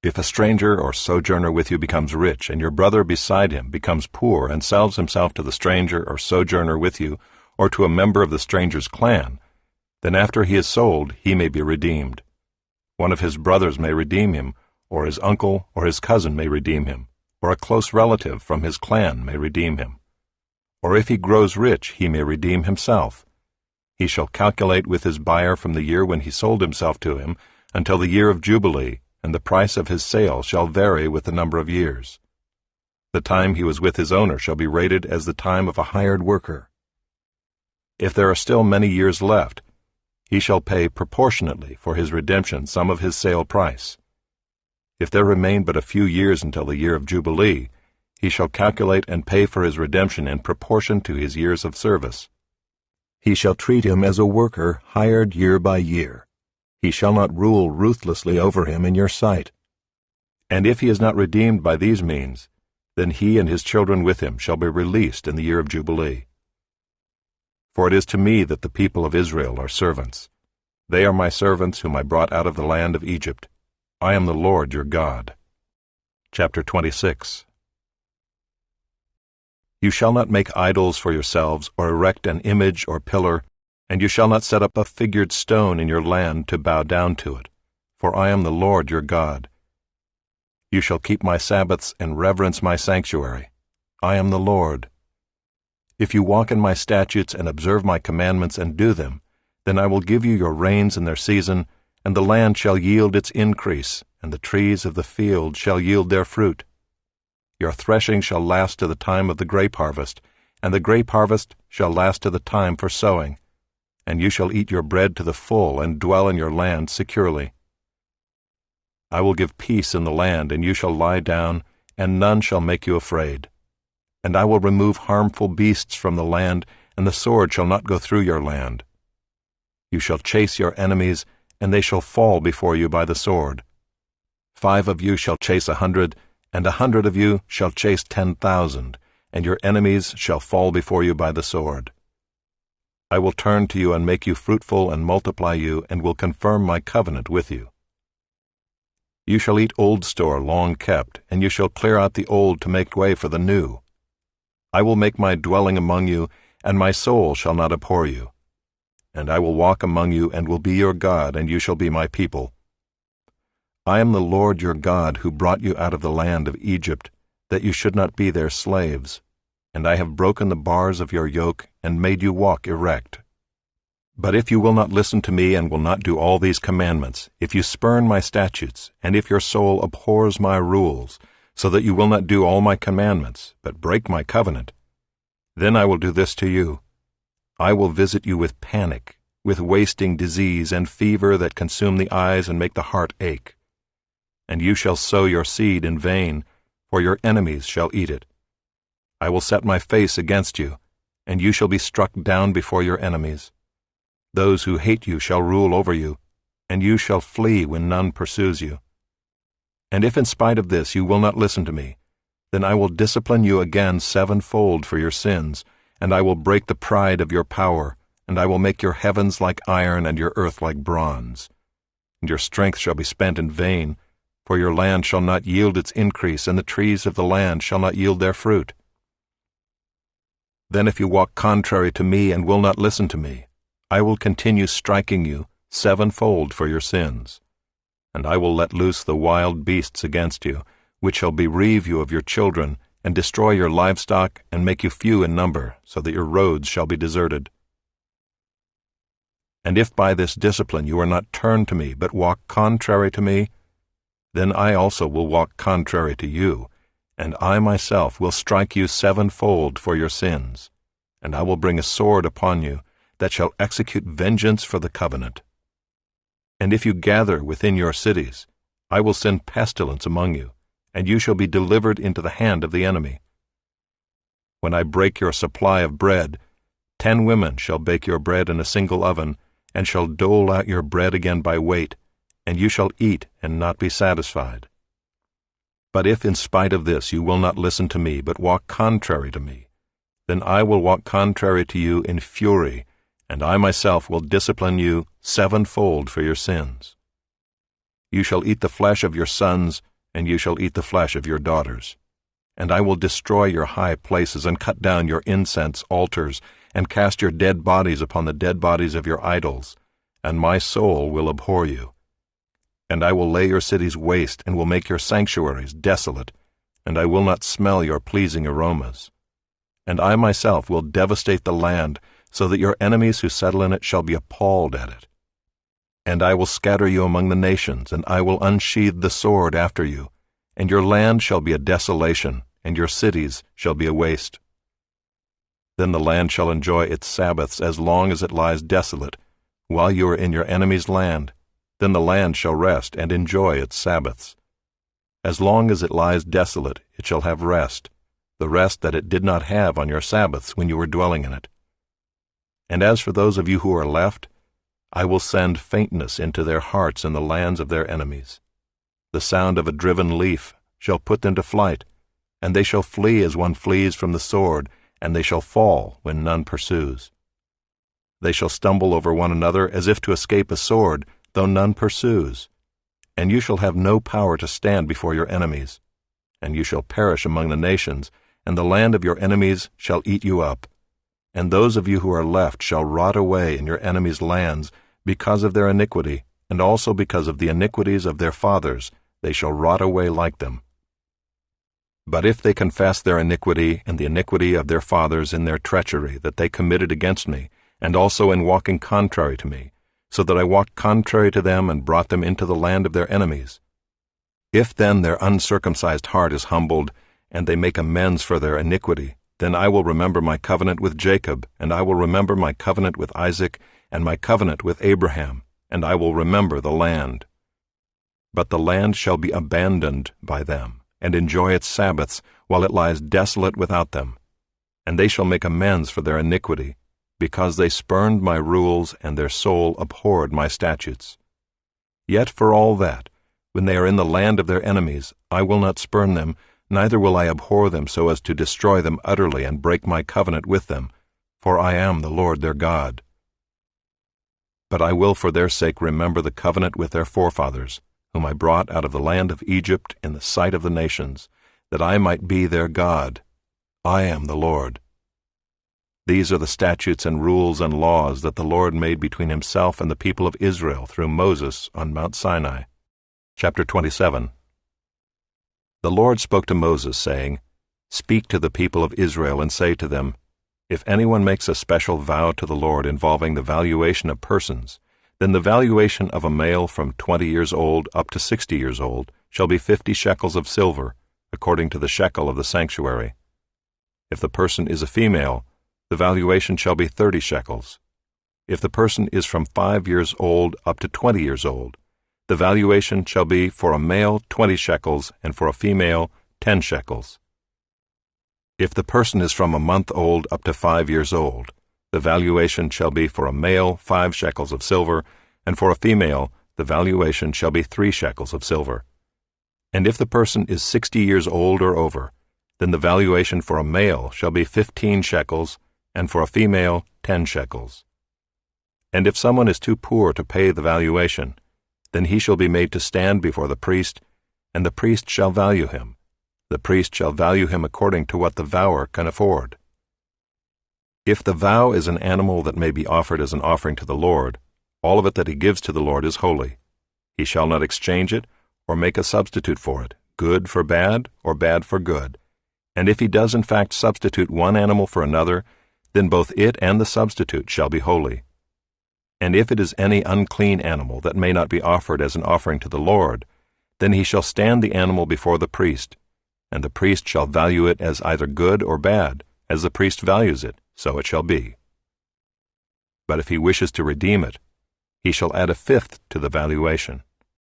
If a stranger or sojourner with you becomes rich, and your brother beside him becomes poor and sells himself to the stranger or sojourner with you, or to a member of the stranger's clan, then after he is sold he may be redeemed. One of his brothers may redeem him, or his uncle or his cousin may redeem him, or a close relative from his clan may redeem him. Or if he grows rich, he may redeem himself. He shall calculate with his buyer from the year when he sold himself to him until the year of Jubilee, and the price of his sale shall vary with the number of years. The time he was with his owner shall be rated as the time of a hired worker. If there are still many years left, he shall pay proportionately for his redemption some of his sale price. If there remain but a few years until the year of Jubilee, he shall calculate and pay for his redemption in proportion to his years of service. He shall treat him as a worker hired year by year. He shall not rule ruthlessly over him in your sight. And if he is not redeemed by these means, then he and his children with him shall be released in the year of Jubilee. For it is to me that the people of Israel are servants. They are my servants whom I brought out of the land of Egypt. I am the Lord your God. Chapter 26. You shall not make idols for yourselves, or erect an image or pillar, and you shall not set up a figured stone in your land to bow down to it, for I am the Lord your God. You shall keep my Sabbaths and reverence my sanctuary. I am the Lord. If you walk in my statutes and observe my commandments and do them, then I will give you your rains in their season, and the land shall yield its increase, and the trees of the field shall yield their fruit. Your threshing shall last to the time of the grape harvest, and the grape harvest shall last to the time for sowing, and you shall eat your bread to the full and dwell in your land securely. I will give peace in the land, and you shall lie down, and none shall make you afraid. And I will remove harmful beasts from the land, and the sword shall not go through your land. You shall chase your enemies, and they shall fall before you by the sword. 5 of you shall chase 100, and 100 of you shall chase 10,000, and your enemies shall fall before you by the sword. I will turn to you and make you fruitful and multiply you, and will confirm my covenant with you. You shall eat old store long kept, and you shall clear out the old to make way for the new. I will make my dwelling among you, and my soul shall not abhor you. And I will walk among you, and will be your God, and you shall be my people. I am the Lord your God, who brought you out of the land of Egypt, that you should not be their slaves. And I have broken the bars of your yoke, and made you walk erect. But if you will not listen to me, and will not do all these commandments, if you spurn my statutes, and if your soul abhors my rules, so that you will not do all my commandments, but break my covenant, then I will do this to you. I will visit you with panic, with wasting disease and fever that consume the eyes and make the heart ache. And you shall sow your seed in vain, for your enemies shall eat it. I will set my face against you, and you shall be struck down before your enemies. Those who hate you shall rule over you, and you shall flee when none pursues you. And if in spite of this you will not listen to me, then I will discipline you again 7-fold for your sins, and I will break the pride of your power, and I will make your heavens like iron and your earth like bronze. And your strength shall be spent in vain, for your land shall not yield its increase, and the trees of the land shall not yield their fruit. Then if you walk contrary to me and will not listen to me, I will continue striking you 7-fold for your sins. And I will let loose the wild beasts against you, which shall bereave you of your children, and destroy your livestock, and make you few in number, so that your roads shall be deserted. And if by this discipline you are not turned to me, but walk contrary to me, then I also will walk contrary to you, and I myself will strike you 7-fold for your sins, and I will bring a sword upon you, that shall execute vengeance for the covenant. And if you gather within your cities, I will send pestilence among you, and you shall be delivered into the hand of the enemy. When I break your supply of bread, 10 women shall bake your bread in a single oven, and shall dole out your bread again by weight, and you shall eat and not be satisfied. But if in spite of this you will not listen to me, but walk contrary to me, then I will walk contrary to you in fury, and I myself will discipline you 7-fold for your sins. You shall eat the flesh of your sons, and you shall eat the flesh of your daughters. And I will destroy your high places, and cut down your incense altars, and cast your dead bodies upon the dead bodies of your idols, and my soul will abhor you. And I will lay your cities waste, and will make your sanctuaries desolate, and I will not smell your pleasing aromas. And I myself will devastate the land, so that your enemies who settle in it shall be appalled at it. And I will scatter you among the nations, and I will unsheathe the sword after you, and your land shall be a desolation, and your cities shall be a waste. Then the land shall enjoy its Sabbaths as long as it lies desolate, while you are in your enemy's land. Then the land shall rest and enjoy its Sabbaths. As long as it lies desolate, it shall have rest, the rest that it did not have on your Sabbaths when you were dwelling in it. And as for those of you who are left, I will send faintness into their hearts in the lands of their enemies. The sound of a driven leaf shall put them to flight, and they shall flee as one flees from the sword, and they shall fall when none pursues. They shall stumble over one another as if to escape a sword, though none pursues. And you shall have no power to stand before your enemies. And you shall perish among the nations, and the land of your enemies shall eat you up. And those of you who are left shall rot away in your enemies' lands because of their iniquity, and also because of the iniquities of their fathers. They shall rot away like them. But if they confess their iniquity and the iniquity of their fathers in their treachery that they committed against me, and also in walking contrary to me, so that I walked contrary to them and brought them into the land of their enemies, if then their uncircumcised heart is humbled, and they make amends for their iniquity, then I will remember my covenant with Jacob, and I will remember my covenant with Isaac, and my covenant with Abraham, and I will remember the land. But the land shall be abandoned by them, and enjoy its Sabbaths, while it lies desolate without them. And they shall make amends for their iniquity, because they spurned my rules, and their soul abhorred my statutes. Yet for all that, when they are in the land of their enemies, I will not spurn them, neither will I abhor them so as to destroy them utterly and break my covenant with them, for I am the Lord their God. But I will for their sake remember the covenant with their forefathers, whom I brought out of the land of Egypt in the sight of the nations, that I might be their God. I am the Lord. These are the statutes and rules and laws that the Lord made between himself and the people of Israel through Moses on Mount Sinai. Chapter 27. The Lord spoke to Moses, saying, Speak to the people of Israel and say to them, If anyone makes a special vow to the Lord involving the valuation of persons, then the valuation of a male from 20 years old up to 60 years old shall be 50 shekels of silver, according to the shekel of the sanctuary. If the person is a female, the valuation shall be 30 shekels. If the person is from 5 years old up to 20 years old, the valuation shall be for a male 20 shekels, and for a female 10 shekels. If the person is from a month old up to 5 years old, the valuation shall be for a male 5 shekels of silver, and for a female the valuation shall be 3 shekels of silver. And if the person is 60 years old or over, then the valuation for a male shall be 15 shekels, and for a female 10 shekels. And if someone is too poor to pay the valuation, then he shall be made to stand before the priest, and the priest shall value him. The priest shall value him according to what the vower can afford. If the vow is an animal that may be offered as an offering to the Lord, all of it that he gives to the Lord is holy. He shall not exchange it, or make a substitute for it, good for bad, or bad for good. And if he does in fact substitute one animal for another, then both it and the substitute shall be holy. And if it is any unclean animal that may not be offered as an offering to the Lord, then he shall stand the animal before the priest, and the priest shall value it as either good or bad, as the priest values it, so it shall be. But if he wishes to redeem it, he shall add a fifth to the valuation.